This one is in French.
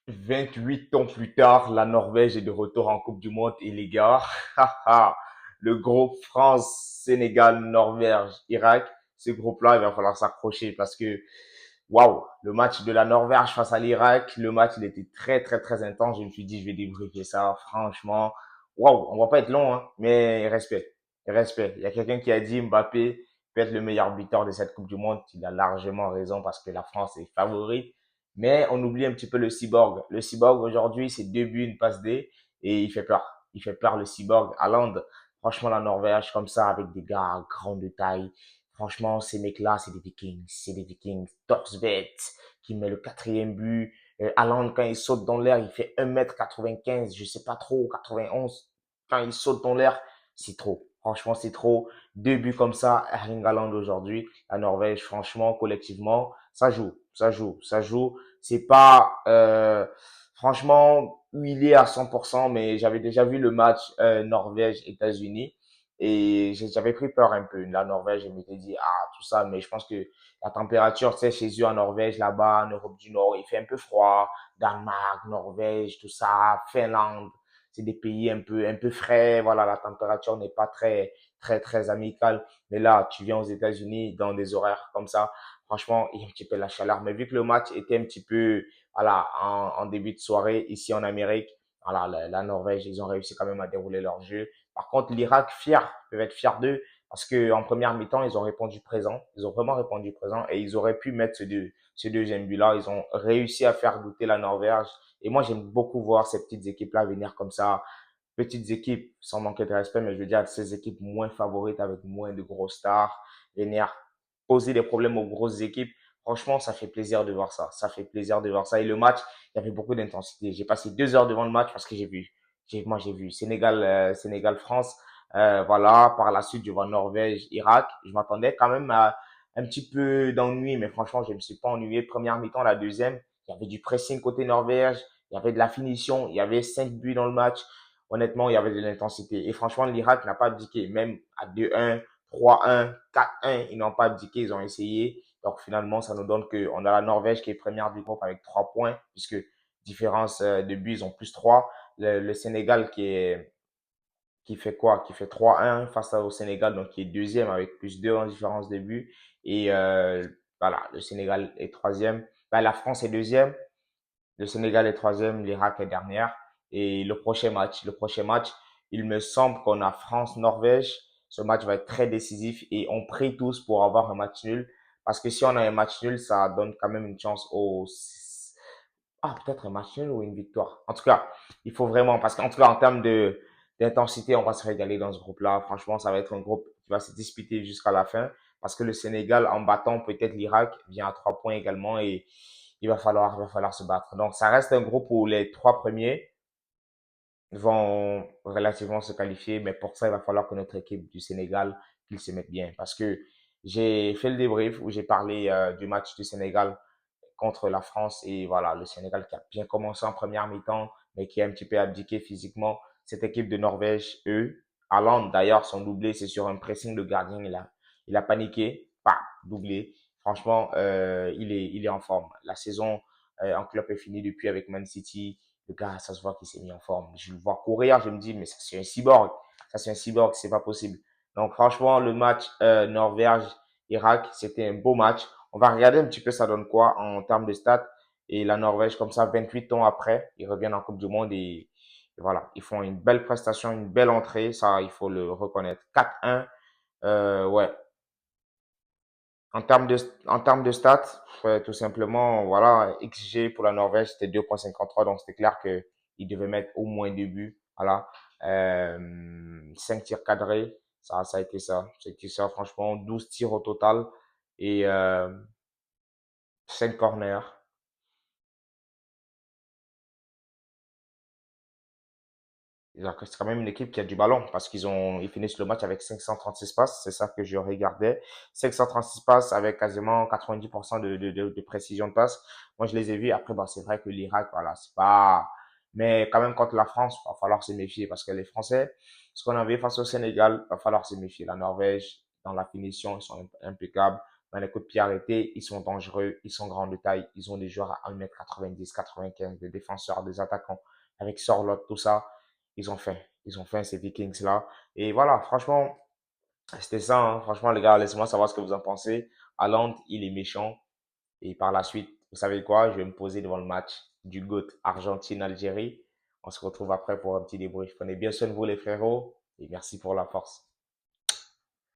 28 ans plus tard, la Norvège est de retour en Coupe du Monde et les gars, le groupe France, Sénégal, Norvège, Irak, ce groupe-là, il va falloir s'accrocher parce que, waouh, le match de la Norvège face à l'Irak, le match, il était très, très, très intense. Je me suis dit, je vais débriefer ça, franchement. Waouh, on va pas être long, hein, mais respect, respect. Il y a quelqu'un qui a dit Mbappé peut être le meilleur buteur de cette Coupe du Monde. Il a largement raison parce que la France est favorite. Mais on oublie un petit peu le cyborg. Le cyborg aujourd'hui, c'est 2 buts, une passe D et il fait peur. Il fait peur le cyborg. Haaland, franchement, la Norvège, comme ça, avec des gars grands de taille. Franchement, ces mecs-là, c'est des Vikings. C'est des Vikings. Torsvet, qui met le quatrième but. Haaland, quand il saute dans l'air, il fait 1,95 m, je sais pas trop, 91. Quand il saute dans l'air, c'est trop. Franchement, c'est trop. 2 buts comme ça, Erling Haaland aujourd'hui. La Norvège, franchement, collectivement, ça joue, ça joue, ça joue. C'est pas franchement huilé à 100%, mais j'avais déjà vu le match Norvège-États-Unis et j'avais pris peur un peu. La Norvège, je m'étais dit, ah, tout ça, mais je pense que la température, tu sais, chez eux en Norvège, là-bas, en Europe du Nord, il fait un peu froid. Danemark, Norvège, tout ça, Finlande, c'est des pays un peu frais. Voilà, la température n'est pas très, très, très amicale. Mais là, tu viens aux États-Unis dans des horaires comme ça. Franchement, il y a un petit peu la chaleur. Mais vu que le match était un petit peu, voilà, en début de soirée, ici en Amérique, voilà, la Norvège, ils ont réussi quand même à dérouler leur jeu. Par contre, l'Irak, fier, peuvent être fiers d'eux, parce que en première mi-temps, ils ont répondu présent. Ils ont vraiment répondu présent et ils auraient pu mettre ce deuxième but-là. Ils ont réussi à faire douter la Norvège. Et moi, j'aime beaucoup voir ces petites équipes-là venir comme ça. Petites équipes, sans manquer de respect, mais je veux dire, ces équipes moins favorites avec moins de grosses stars, venir poser des problèmes aux grosses équipes. Franchement, ça fait plaisir de voir ça. Ça fait plaisir de voir ça. Et le match, il y avait beaucoup d'intensité. J'ai passé 2 heures devant le match parce que j'ai vu Sénégal, Sénégal-France. Voilà. Par la suite, je vois Norvège-Irak. Je m'attendais quand même à un petit peu d'ennui, mais franchement, je ne me suis pas ennuyé. Première mi-temps, la deuxième, il y avait du pressing côté Norvège. Il y avait de la finition. Il y avait 5 buts dans le match. Honnêtement, il y avait de l'intensité. Et franchement, l'Irak n'a pas abdiqué. Même à 2-1, 3-1, 4-1, ils n'ont pas abdiqué, ils ont essayé. Donc finalement, ça nous donne qu'on a la Norvège qui est première du groupe avec 3 points, puisque différence de buts, ils ont plus 3. Le Sénégal qui fait quoi? Qui fait 3-1 face au Sénégal, donc qui est deuxième avec plus 2 en différence de buts. Et voilà, le Sénégal est troisième. Ben, la France est deuxième. Le Sénégal est troisième, l'Irak est dernière. Et le prochain match, il me semble qu'on a France-Norvège. Ce match va être très décisif et on prie tous pour avoir un match nul. Parce que si on a un match nul, ça donne quand même une chance aux... Ah, peut-être un match nul ou une victoire. En tout cas, il faut vraiment, parce qu'en tout cas, en termes d'intensité, on va se régaler dans ce groupe-là. Franchement, ça va être un groupe qui va se disputer jusqu'à la fin. Parce que le Sénégal, en battant peut-être l'Irak, vient à 3 points également et il va falloir se battre. Donc, ça reste un groupe où les 3 premiers vont relativement se qualifier, mais pour ça, il va falloir que notre équipe du Sénégal, qu'il se mette bien. Parce que j'ai fait le débrief où j'ai parlé du match du Sénégal contre la France et voilà, le Sénégal qui a bien commencé en première mi-temps, mais qui a un petit peu abdiqué physiquement. Cette équipe de Norvège, eux, Haaland d'ailleurs, son doublé, c'est sur un pressing de gardien, il a paniqué, pas doublé. Franchement, il est en forme. La saison en club est finie depuis avec Man City. Le gars, ça se voit qu'il s'est mis en forme. Je le vois courir, je me dis, mais ça c'est un cyborg. Ça c'est un cyborg, c'est pas possible. Donc franchement, le match Norvège-Irak, c'était un beau match. On va regarder un petit peu ça donne quoi en termes de stats. Et la Norvège, comme ça, 28 ans après, ils reviennent en Coupe du Monde et voilà, ils font une belle prestation, une belle entrée. Ça, il faut le reconnaître. 4-1, ouais. En termes de stats, ouais, tout simplement, voilà, XG pour la Norvège, c'était 2,53. Donc, c'était clair que ils devaient mettre au moins 2 buts. Voilà. 5 tirs cadrés. Ça a été ça. C'était ça, franchement. 12 tirs au total. Et 5 corners. C'est quand même une équipe qui a du ballon parce ils finissent le match avec 536 passes. C'est ça que je regardais. 536 passes avec quasiment 90% de précision de passe. Moi, je les ai vus. Après, bah, c'est vrai que l'Irak, voilà, c'est pas, mais quand même contre la France, il va falloir se méfier parce que les Français, ce qu'on avait face au Sénégal, il va falloir se méfier. La Norvège, dans la finition, ils sont impeccables. mais les coups de pied arrêtés, ils sont dangereux, ils sont grands de taille, ils ont des joueurs à 1m90, 95, des défenseurs, des attaquants, avec Sorloth, tout ça, ils ont faim ces Vikings-là. Et voilà, franchement, c'était ça, hein. Franchement, les gars, laissez-moi savoir ce que vous en pensez. Haaland, il est méchant. Et par la suite, vous savez quoi? Je vais me poser devant le match du GOAT Argentine-Algérie. On se retrouve après pour un petit débrief. Prenez bien soin de vous, les frérots. Et merci pour la force.